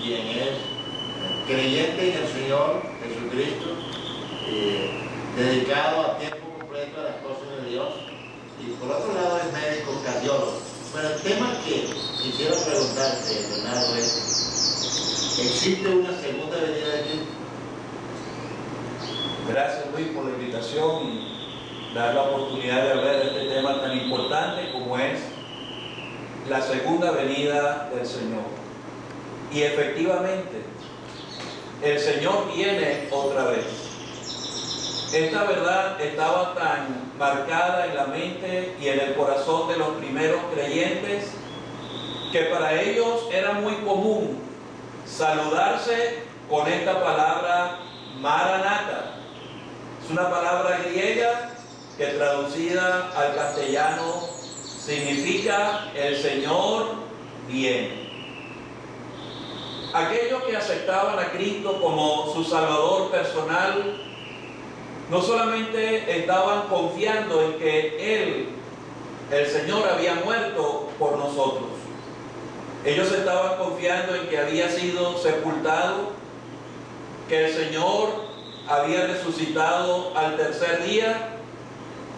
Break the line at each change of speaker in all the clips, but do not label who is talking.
quien es creyente en el Señor Jesucristo, dedicado a tiempo completo a las cosas de Dios, y por otro lado es médico cardiólogo. Bueno, el tema que quisiera preguntarte, Leonardo, es: ¿existe una segunda venida de Cristo?
Gracias, Luis, por la invitación y dar la oportunidad de hablar de este tema tan importante como es la segunda venida del Señor. Y efectivamente, el Señor viene otra vez. Esta verdad estaba tan marcada en la mente y en el corazón de los primeros creyentes que para ellos era muy común saludarse con esta palabra Maranatha. Es una palabra griega que traducida al castellano significa el Señor viene. Aquellos que aceptaban a Cristo como su Salvador personal no solamente estaban confiando en que Él, el Señor, había muerto por nosotros. Ellos estaban confiando en que había sido sepultado, que el Señor había resucitado al tercer día,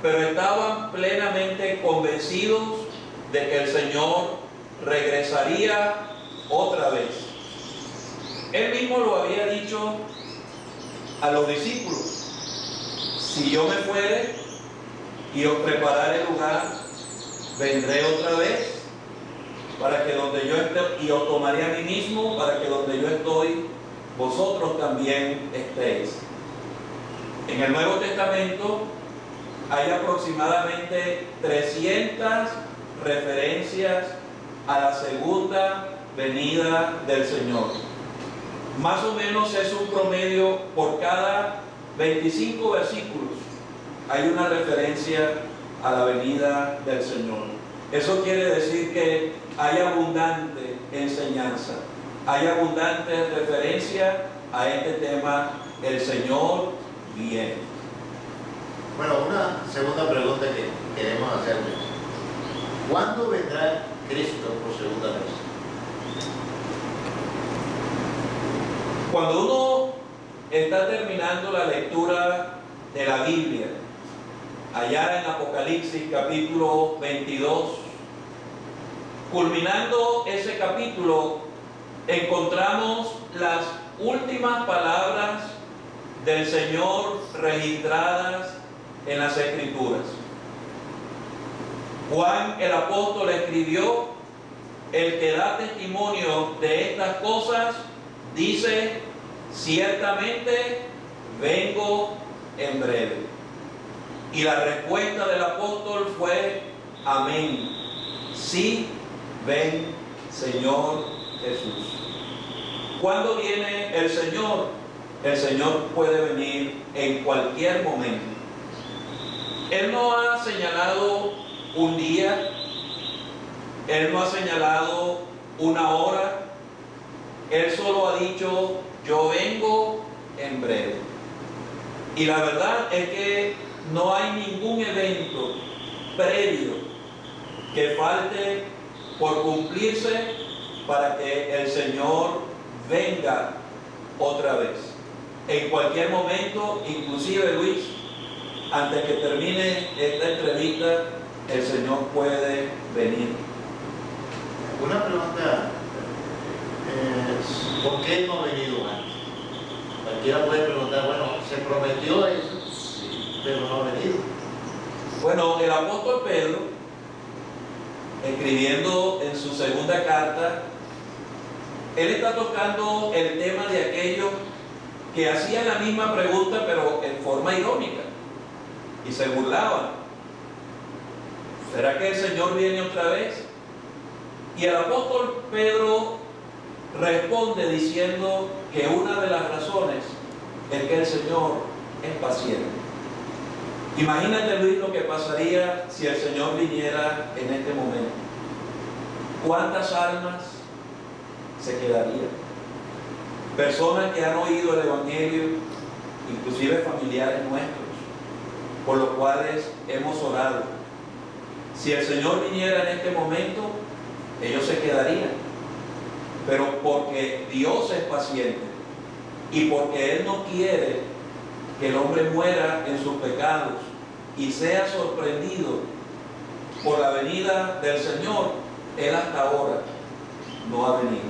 pero estaban plenamente convencidos de que el Señor regresaría otra vez. Él mismo lo había dicho a los discípulos: si yo me fuere y os prepararé lugar, vendré otra vez para que donde yo esté, y os tomaré a mí mismo, para que donde yo estoy, vosotros también estéis. En el Nuevo Testamento hay aproximadamente 300 referencias a la segunda venida del Señor. Más o menos es un promedio por cada 25 versículos. Hay una referencia a la venida del Señor. Eso quiere decir que hay abundante enseñanza, hay abundante referencia a este tema: el Señor viene.
Bueno, una segunda pregunta que queremos hacerle: ¿cuándo vendrá Cristo por segunda vez?
Cuando uno está terminando la lectura de la Biblia, allá en Apocalipsis capítulo 22, culminando ese capítulo, encontramos las últimas palabras del Señor registradas en las Escrituras. Juan el apóstol escribió: el que da testimonio de estas cosas dice: ciertamente vengo en breve. Y la respuesta del apóstol fue: amén. Sí, ven, Señor Jesús. ¿Cuándo viene el Señor? El Señor puede venir en cualquier momento. Él no ha señalado un día, Él no ha señalado una hora, Él solo ha dicho: yo vengo en breve. Y la verdad es que no hay ningún evento previo que falte por cumplirse para que el Señor venga otra vez. En cualquier momento, inclusive, Luis, antes que termine esta entrevista, el Señor puede venir.
Una pregunta: ¿por qué no ha venido antes? Cualquiera puede preguntar: bueno, ¿se prometió eso? Sí, pero no ha venido.
Bueno, el apóstol Pedro, escribiendo en su segunda carta, él está tocando el tema de aquellos que hacían la misma pregunta pero en forma irónica y se burlaban. ¿Será que el Señor viene otra vez? Y el apóstol Pedro responde diciendo que una de las razones es que el Señor es paciente. Imagínate, Luis, lo que pasaría si el Señor viniera en este momento. ¿Cuántas almas se quedarían? Personas que han oído el Evangelio, inclusive familiares nuestros, por los cuales hemos orado. Si el Señor viniera en este momento, ellos se quedarían. pero porque Dios es paciente y porque Él no quiere que el hombre muera en sus pecados y sea sorprendido por la venida del Señor, Él hasta ahora no ha venido.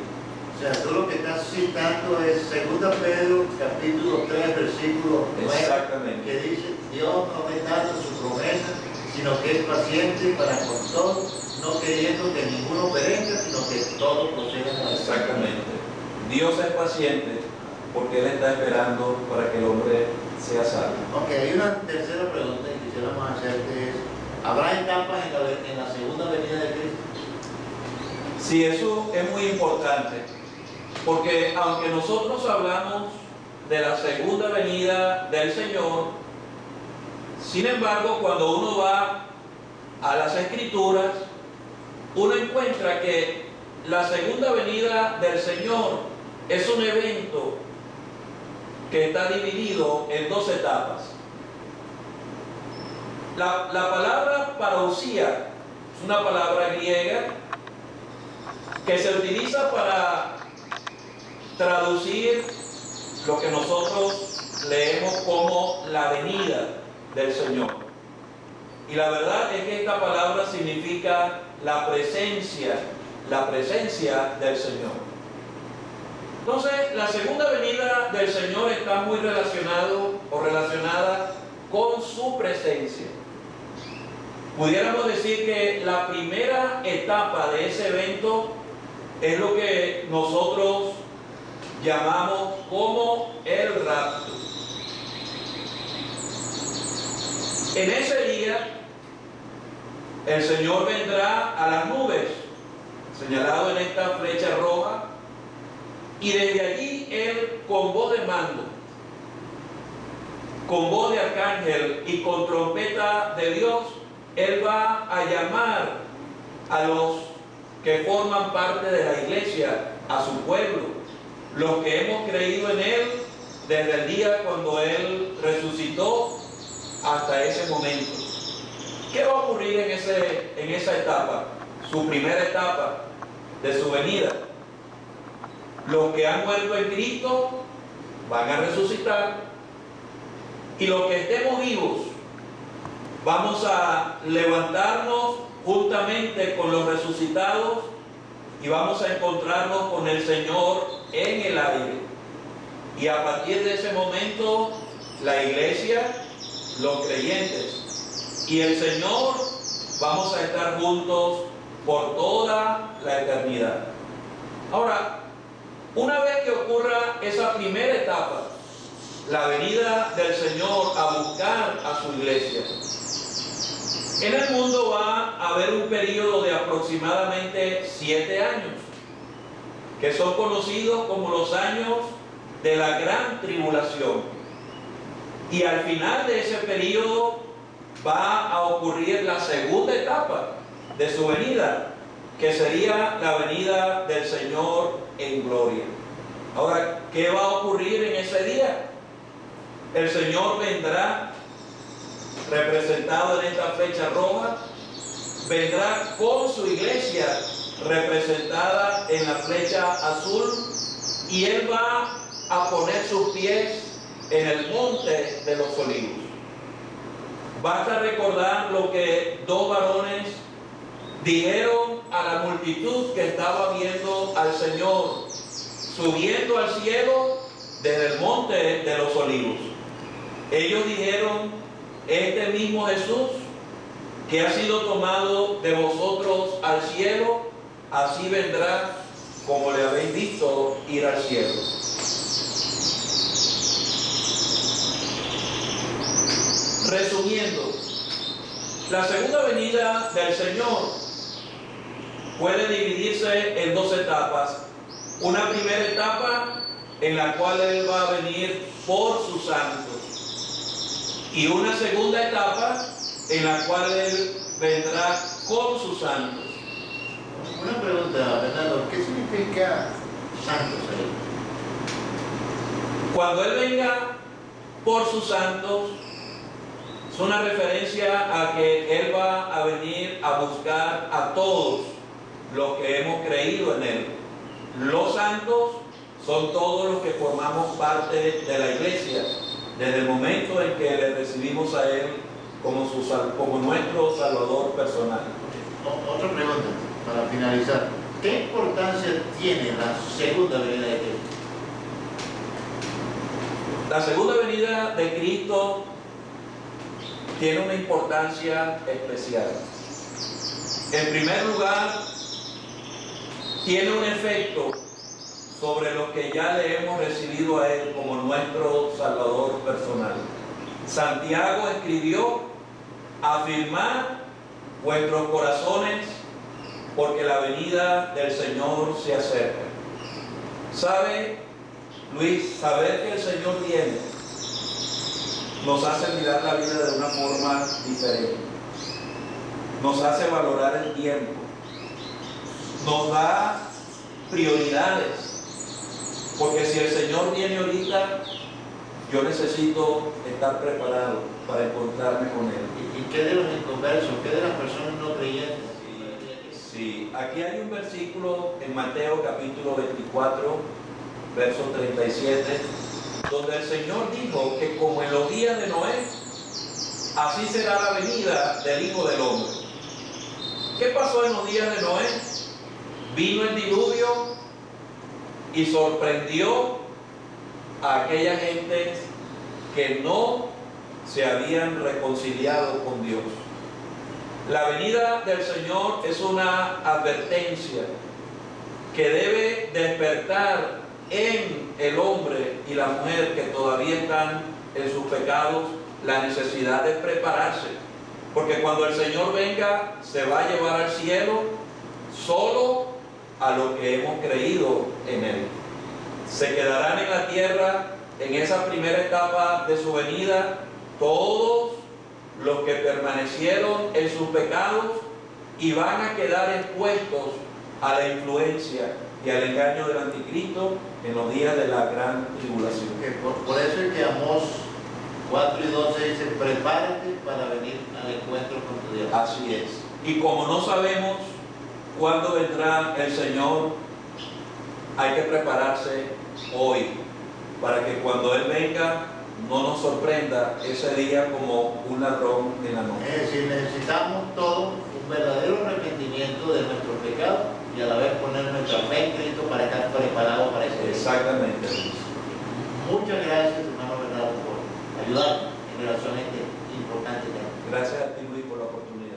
O sea, tú lo que estás citando es 2 Pedro capítulo 3, versículo 9,
Exactamente.
que dice, Dios no ve tanto su promesa, sino que es paciente para con todos, no queriendo que ninguno perezca, sino que todos procedan a la salvación.
Exactamente. Dios es paciente porque Él está esperando para que el hombre sea salvo.
Ok, hay una tercera pregunta que quisiéramos hacerte es, ¿habrá etapas en la segunda venida de Cristo?
Sí, eso es muy importante, porque aunque nosotros hablamos de la segunda venida del Señor, sin embargo, cuando uno va a las Escrituras, uno encuentra que la segunda venida del Señor es un evento que está dividido en dos etapas. La palabra parousia es una palabra griega que se utiliza para traducir lo que nosotros leemos como la venida del Señor. Y la verdad es que esta palabra significa la presencia del Señor. Entonces, la segunda venida del Señor está muy relacionada con su presencia. Pudiéramos decir que la primera etapa de ese evento es lo que nosotros llamamos como el rapto. En ese día, el Señor vendrá a las nubes, señalado en esta flecha roja, y desde allí Él, con voz de mando, con voz de arcángel y con trompeta de Dios, Él va a llamar a los que forman parte de la iglesia, a su pueblo, los que hemos creído en Él desde el día cuando Él resucitó hasta ese momento. ¿Qué va a ocurrir en esa etapa? Su primera etapa de su venida. Los que han muerto en Cristo van a resucitar, y los que estemos vivos vamos a levantarnos juntamente con los resucitados y vamos a encontrarnos con el Señor en el aire. Y a partir de ese momento, la iglesia, los creyentes y el Señor vamos a estar juntos por toda la eternidad. Ahora, una vez que ocurra esa primera etapa, la venida del Señor a buscar a su iglesia, en el mundo va a haber un periodo de aproximadamente 7 años, que son conocidos como los años de la gran tribulación. Y al final de ese periodo va a ocurrir la segunda etapa de su venida, que sería la venida del Señor en gloria. Ahora, ¿qué va a ocurrir en ese día? El Señor vendrá representado en esta flecha roja, vendrá con su iglesia representada en la flecha azul, y Él va a poner sus pies en el monte de los olivos. Basta recordar lo que dos varones dijeron a la multitud que estaba viendo al Señor subiendo al cielo desde el monte de los olivos. Ellos dijeron: este mismo Jesús que ha sido tomado de vosotros al cielo, así vendrá como le habéis visto ir al cielo. Resumiendo, la segunda venida del Señor puede dividirse en dos etapas. Una primera etapa en la cual Él va a venir por sus santos, y una segunda etapa en la cual Él vendrá con sus santos.
Una pregunta, Bernardo, ¿qué significa santos ahí?
Cuando Él venga por sus santos, es una referencia a que Él va a venir a buscar a todos los que hemos creído en Él. Los santos son todos los que formamos parte de la iglesia, desde el momento en que le recibimos a Él como nuestro Salvador personal.
Otra pregunta, para finalizar. ¿Qué importancia tiene la segunda venida de Cristo?
La segunda venida de Cristo tiene una importancia especial. En primer lugar, tiene un efecto sobre los que ya le hemos recibido a Él como nuestro Salvador personal. Santiago escribió: afirmad vuestros corazones, porque la venida del Señor se acerca. ¿Sabe, Luis? Saber que el Señor viene nos hace mirar la vida de una forma diferente. Nos hace valorar el tiempo. Nos da prioridades. Porque si el Señor viene ahorita, yo necesito estar preparado para encontrarme con Él.
¿Y qué de los inconversos? ¿Qué de las personas no creyentes?
Sí, aquí hay un versículo en Mateo capítulo 24, verso 37, donde el Señor dijo que como en los días de Noé, así será la venida del Hijo del Hombre. ¿Qué pasó en los días de Noé? Vino el diluvio y sorprendió a aquella gente que no se habían reconciliado con Dios. La venida del Señor es una advertencia que debe despertar en el hombre y la mujer que todavía están en sus pecados la necesidad de prepararse. Porque cuando el Señor venga, se va a llevar al cielo solo a lo que hemos creído en Él. Se quedarán en la tierra en esa primera etapa de su venida todos los que permanecieron en sus pecados y van a quedar expuestos a la influencia y al engaño del anticristo en los días de la gran tribulación.
Por eso es que Amós 4 y 12 dice: prepárate para venir al encuentro con tu Dios.
Así es. Y como no sabemos cuándo vendrá el Señor, hay que prepararse hoy para que cuando Él venga no nos sorprenda ese día como un ladrón en la noche.
Es decir, necesitamos todos un verdadero arrepentimiento de nuestros pecados y a la vez poner nuestra fe en Cristo para estar preparados para ese día.
Exactamente.
Muchas gracias, hermano Bernardo, por ayudarnos en relación a este importante tema.
Gracias a ti, Luis, por la oportunidad.